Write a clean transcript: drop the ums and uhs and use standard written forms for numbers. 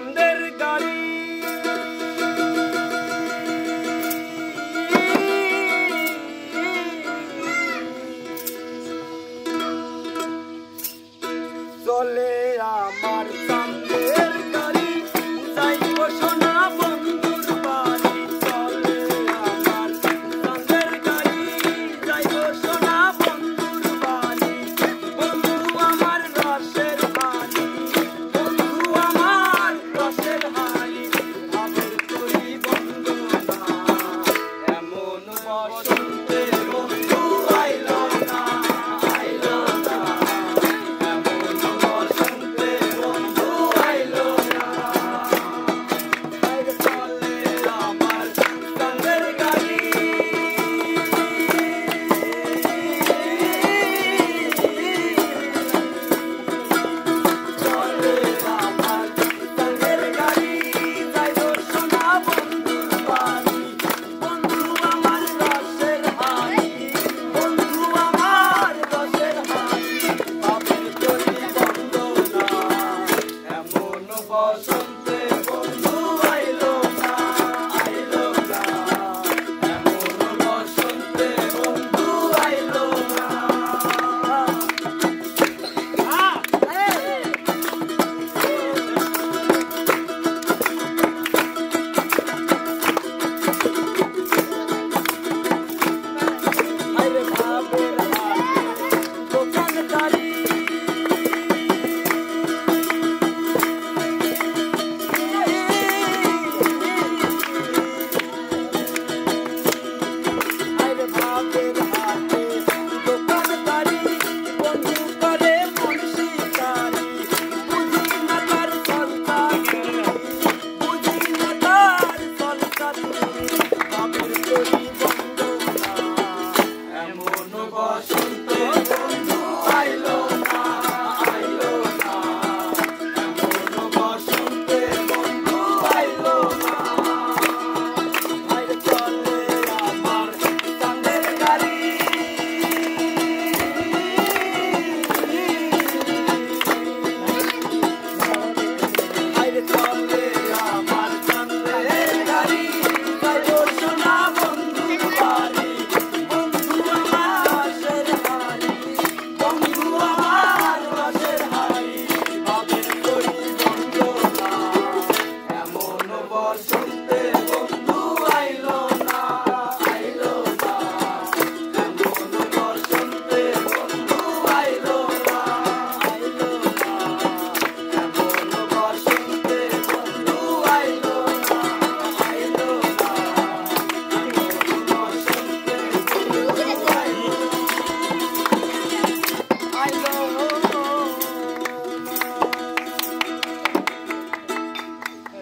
চাঁদের গাড়ি চলে আমার চাঁদের গাড়ি যাইব সোনা বন্ধুর বাড়ি চলে আমার চাঁদের গাড়ি যাইব সোনা বন্ধুর বাড়ি বন্ধু আমার রসের হাড়ি বন্ধু আমার রসের হাড়ি আবের করি বন্ধু না এমন বসন্তে বন্ধু আইলো না আইলো না বসন্ত